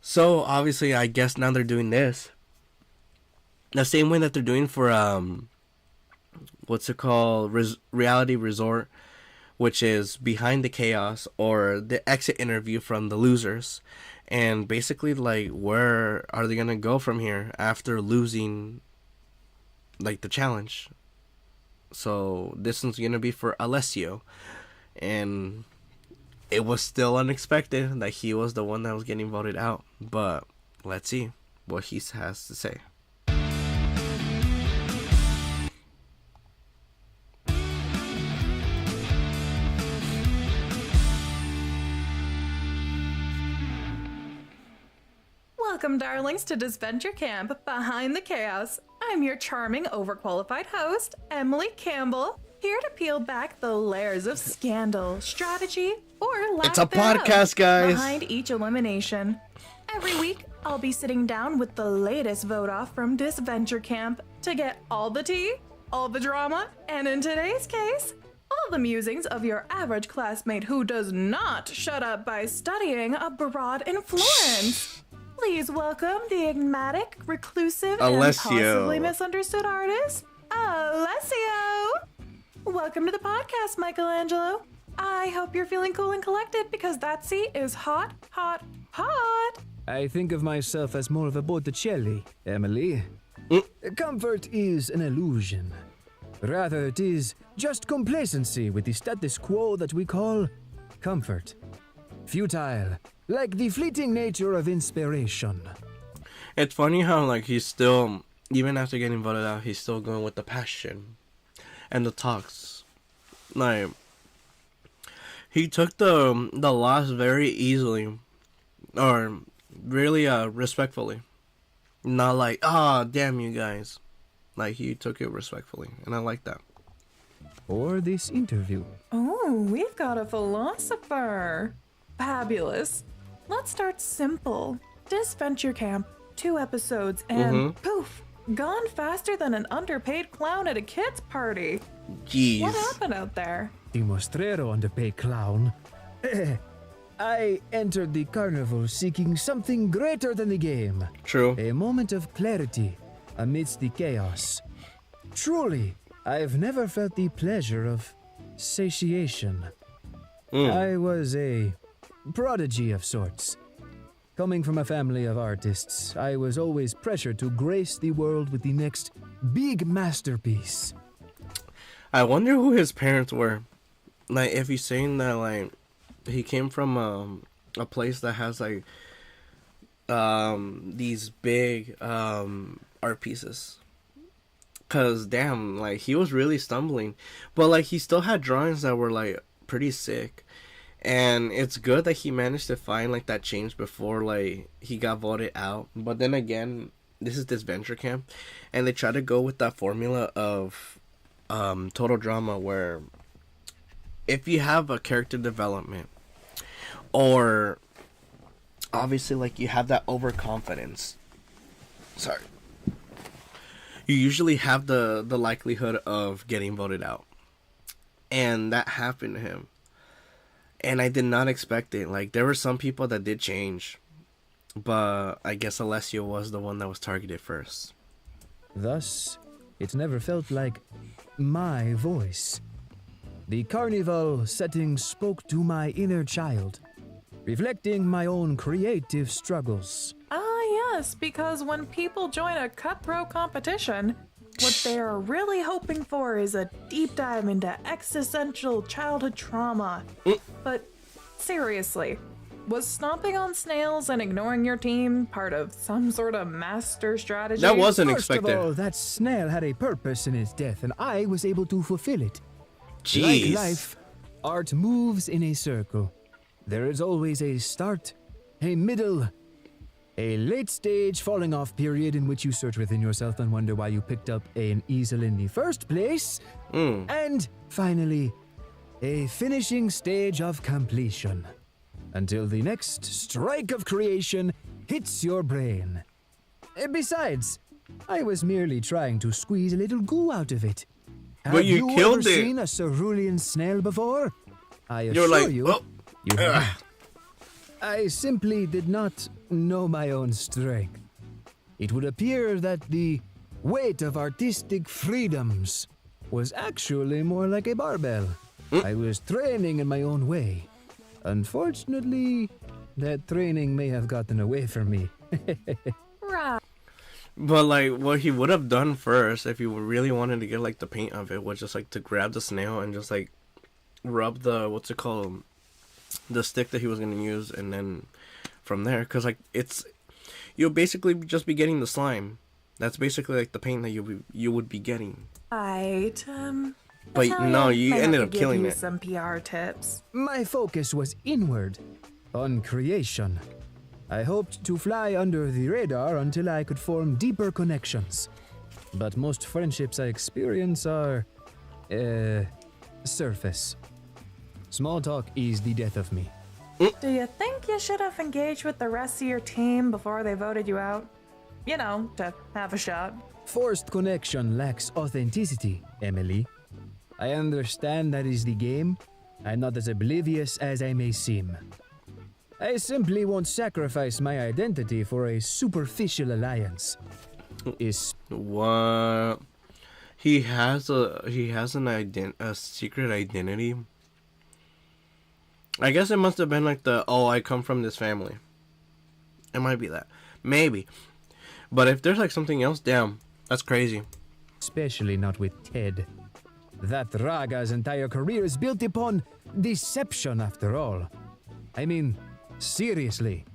So obviously, I guess now they're doing this the same way that they're doing for what's it called, Reality Resort, which is Behind the Chaos or the exit interview from the losers, and basically like where are they gonna go from here after losing like the challenge. So this one's gonna be for Alessio, and it was still unexpected that he was the one that was getting voted out. But let's see what he has to say. Welcome, darlings, to Disventure Camp, Behind the Chaos. I'm your charming, overqualified host, Emily Campbell, here to peel back the layers of scandal, strategy, or lack It's a thereof podcast, guys. behind each elimination. Every week, I'll be sitting down with the latest vote-off from Disventure Camp to get all the tea, all the drama, and in today's case, all the musings of your average classmate who does not shut up by studying abroad in Florence. Please welcome the enigmatic, reclusive, Alessio. and possibly misunderstood artist, Alessio. Welcome to the podcast, Michelangelo. I hope you're feeling cool and collected because that seat is hot, hot, hot. I think of myself as more of a Botticelli, Emily. Comfort is an illusion. Rather, it is just complacency with the status quo that we call comfort. Futile, like the fleeting nature of inspiration. It's funny how like he's still, even after getting voted out, he's still going with the passion and the talks. Like he took the loss very easily, or really respectfully. Not like, ah, damn you guys. Like he took it respectfully, and I like that. Or this interview. Oh, we've got a philosopher. Fabulous. Let's start simple. Disventure Camp, 2 episodes, and poof, gone faster than an underpaid clown at a kid's party. Jeez. What happened out there? The mostrero underpaid clown. I entered the carnival seeking something greater than the game. True. A moment of clarity amidst the chaos. Truly, I've never felt the pleasure of satiation. I was a prodigy of sorts. Coming from a family of artists, I was always pressured to grace the world with the next big masterpiece. I wonder who his parents were. Like, if he's saying that, like, he came from a place that has, like, these big art pieces. Because, damn, like, he was really stumbling. But, like, he still had drawings that were, like, pretty sick. And it's good that he managed to find, like, that change before, like, he got voted out. But then again, this is Disventure Camp. And they try to go with that formula of total drama where if you have a character development or obviously, like, you have that overconfidence. Sorry. You usually have the likelihood of getting voted out. And that happened to him. And I did not expect it. Like, there were some people that did change. But I guess Alessio was the one that was targeted first. Thus, it never felt like my voice. The carnival setting spoke to my inner child, reflecting my own creative struggles. Ah, yes, because when people join a cutthroat competition, what they're really hoping for is a deep dive into existential childhood trauma. But seriously, was stomping on snails and ignoring your team part of some sort of master strategy? That wasn't First expected. of all, that snail had a purpose in its death, and I was able to fulfill it. Jeez. Like life, art moves in a circle. There is always a start, a middle, a late stage falling off period in which you search within yourself and wonder why you picked up an easel in the first place. And finally, a finishing stage of completion. Until the next strike of creation hits your brain. Besides, I was merely trying to squeeze a little goo out of it. But you killed ever it. seen a cerulean snail before? I You're assure like, you, well, you haven't. I simply did not know my own strength. It would appear that the weight of artistic freedoms was actually more like a barbell. I was training in my own way. Unfortunately, that training may have gotten away from me. Right. But like, what he would have done first, if he really wanted to get like the paint of it, was just like to grab the snail and just like rub the what's it called, the stick that he was gonna use, and then from there, cause like you'll basically just be getting the slime. That's basically like the paint that you would be getting. Right. But no, you might ended have up to killing give you it. some PR tips. My focus was inward, on creation. I hoped to fly under the radar until I could form deeper connections. But most friendships I experience are, surface. Small talk is the death of me. Do you think you should have engaged with the rest of your team before they voted you out? You know, to have a shot. Forced connection lacks authenticity, Emily. I understand that is the game. I'm not as oblivious as I may seem. I simply won't sacrifice my identity for a superficial alliance. What? He has a secret identity. I guess it must have been like I come from this family. It might be that. Maybe. But if there's like something else, damn, that's crazy. Especially not with Ted. That Raga's entire career is built upon deception after all. I mean, seriously.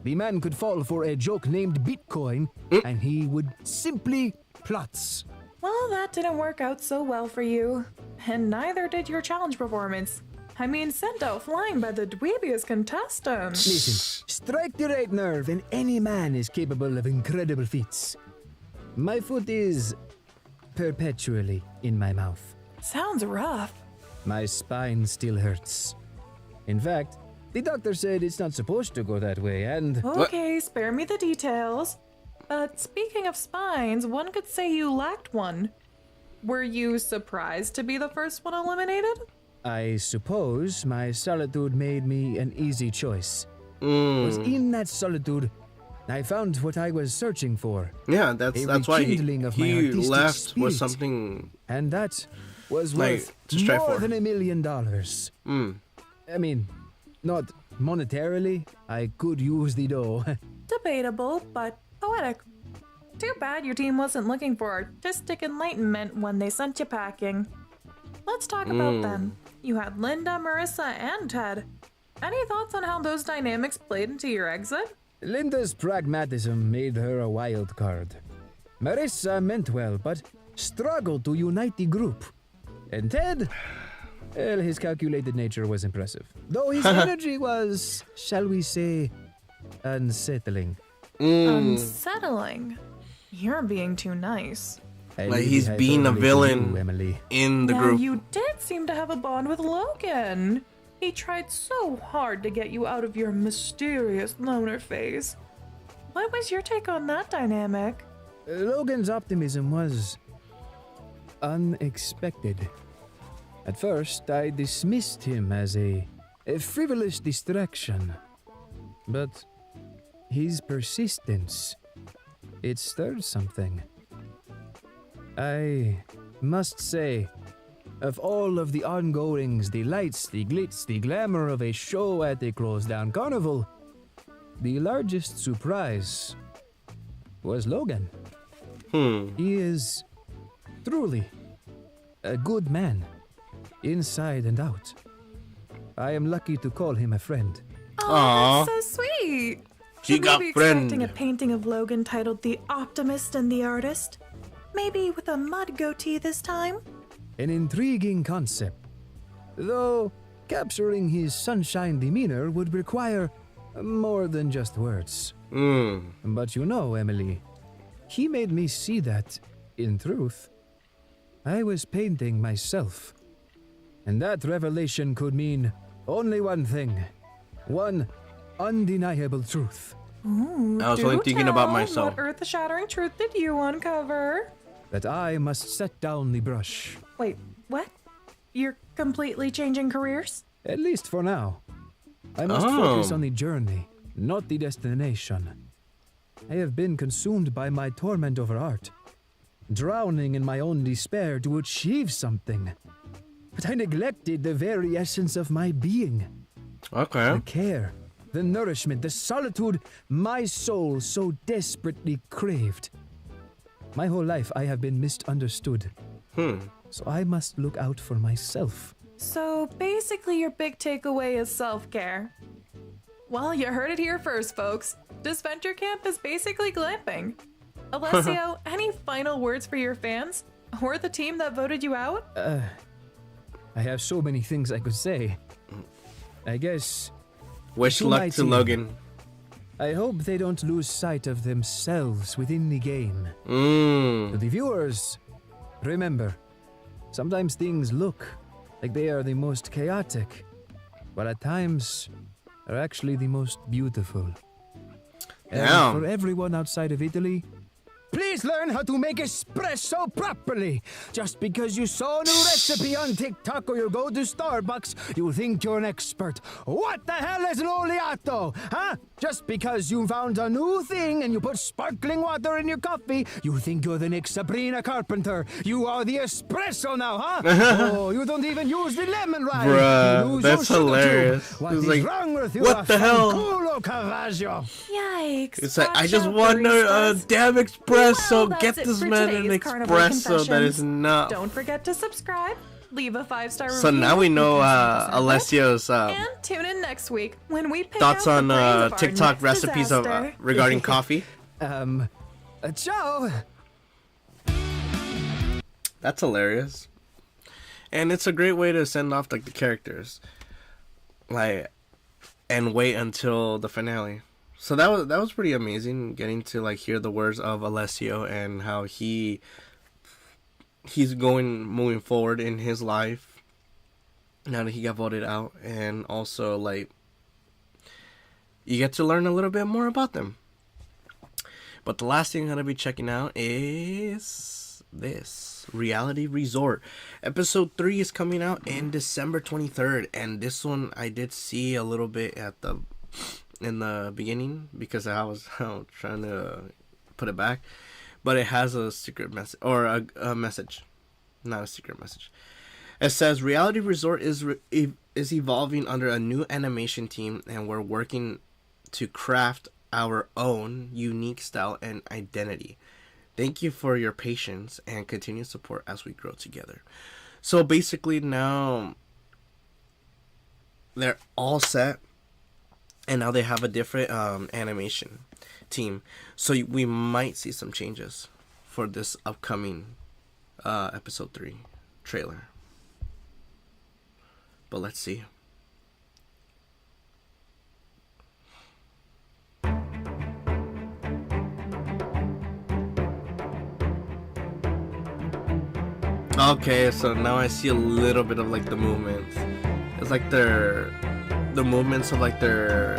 The man could fall for a joke named Bitcoin, and he would simply plots. Well, that didn't work out so well for you. And neither did your challenge performance. I mean, sent out flying by the dweebiest contestant. Listen, strike the right nerve, and any man is capable of incredible feats. My foot is perpetually in my mouth. Sounds rough. My spine still hurts. In fact, the doctor said it's not supposed to go that way, and... Okay, spare me the details. But speaking of spines, one could say you lacked one. Were you surprised to be the first one eliminated? I suppose my solitude made me an easy choice. It was in that solitude I found what I was searching for. Yeah, that's why he left spirit. with something. And that was like, worth to strive more for. than $1 million. I mean, not monetarily. I could use the dough. Debatable, but poetic. Too bad your team wasn't looking for artistic enlightenment when they sent you packing. Let's talk about them. You had Linda, Marissa, and Ted. Any thoughts on how those dynamics played into your exit? Linda's pragmatism made her a wild card. Marissa meant well, but struggled to unite the group. And Ted, well, his calculated nature was impressive. Though his energy was, shall we say, unsettling. Unsettling? You're being too nice. Like he's being a villain Emily. in the group. You did seem to have a bond with Logan. He tried so hard to get you out of your mysterious loner phase. What was your take on that dynamic? Logan's optimism was unexpected. At first, I dismissed him as a frivolous distraction. But his persistence, it stirred something. I must say, of all of the ongoings, the lights, the glitz, the glamour of a show at a closed-down carnival, the largest surprise was Logan. He is truly a good man, inside and out. I am lucky to call him a friend. Oh, that's so sweet. She got be friend. expecting a painting of Logan titled The Optimist and the Artist. Maybe with a mud goatee this time? An intriguing concept, though capturing his sunshine demeanor would require more than just words. But you know, Emily, he made me see that, in truth, I was painting myself. And that revelation could mean only one thing. One undeniable truth. Ooh, I was only thinking about myself. What earth-shattering truth did you uncover? That I must set down the brush. Wait, what? You're completely changing careers? At least for now. I must focus on the journey, not the destination. I have been consumed by my torment over art, drowning in my own despair to achieve something. But I neglected the very essence of my being. Okay. The care, the nourishment, the solitude my soul so desperately craved. My whole life I have been misunderstood. So I must look out for myself. So basically your big takeaway is self-care. Well, you heard it here first, folks. Disventure Camp is basically glamping. Alessio, any final words for your fans? Or the team that voted you out? I have so many things I could say. I guess... Wish to my luck to team, Logan. I hope they don't lose sight of themselves within the game. To the viewers, remember, sometimes things look like they are the most chaotic, but at times are actually the most beautiful. Damn. And for everyone outside of Italy, please learn how to make espresso properly. Just because you saw a new recipe on TikTok or you go to Starbucks, you think you're an expert. What the hell is an oleato? Huh? Just because you found a new thing and you put sparkling water in your coffee, you think you're the next Sabrina Carpenter. You are the espresso now, huh? Oh, you don't even use the lemon right. Bruh, that's hilarious. What It's is like, wrong with you? what the hell? Fanculo Cavaggio. Yikes. It's like, I Watch just out, want a baristas. damn espresso. Well, that's Get it this for man an today's Carnival espresso. That is Confessions. not. Don't forget to subscribe, leave a 5-star review. So now we know because you deserve it. Alessio's And tune in next week when we pick thoughts out on the brains of our TikTok next recipes of disaster. regarding coffee. Ciao. That's hilarious, and it's a great way to send off like the characters, like, and wait until the finale. So that was pretty amazing, getting to like hear the words of Alessio and how he's moving forward in his life now that he got voted out, and also like you get to learn a little bit more about them. But the last thing I'm gonna be checking out is this Reality Resort. Episode 3 is coming out in December 23rd, and this one I did see a little bit in the beginning because I was trying to put it back, but it has a secret message, or a message, not a secret message. It says Reality Resort is evolving under a new animation team, and we're working to craft our own unique style and identity. Thank you for your patience and continued support as we grow together. So basically now they're all set, and now they have a different animation team. So we might see some changes for this upcoming episode 3 trailer. But let's see. Okay, so now I see a little bit of like the movements. It's like the movements of like their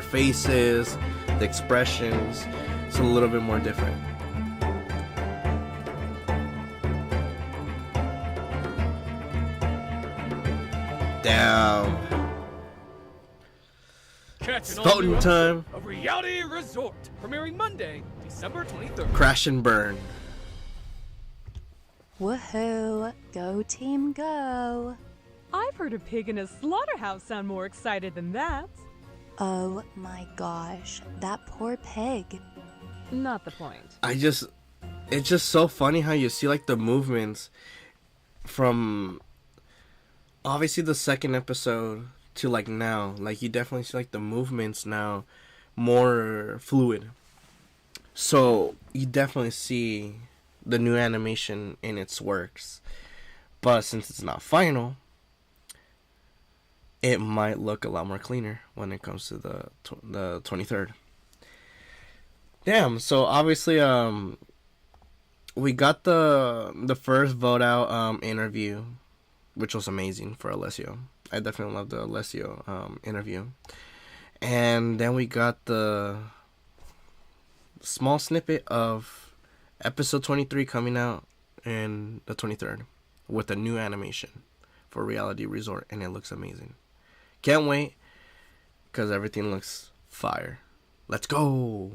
faces, the expressions. It's a little bit more different. Damn. Catch an Voting all-new time. episode of Reality Resort, premiering Monday, December 23rd. Crash and burn. Woohoo! Go team go! I've heard a pig in a slaughterhouse sound more excited than that. Oh my gosh, that poor pig. Not the point. It's just so funny how you see like the movements from obviously the second episode to like now. Like you definitely see like the movements now more fluid. So you definitely see the new animation in its works. But since it's not final, it might look a lot more cleaner when it comes to the 23rd. Damn, so obviously we got the first vote out interview, which was amazing for Alessio. I definitely loved the Alessio interview. And then we got the small snippet of episode 23 coming out in the 23rd with a new animation for Reality Resort, and it looks amazing. Can't wait. because everything looks fire. Let's go.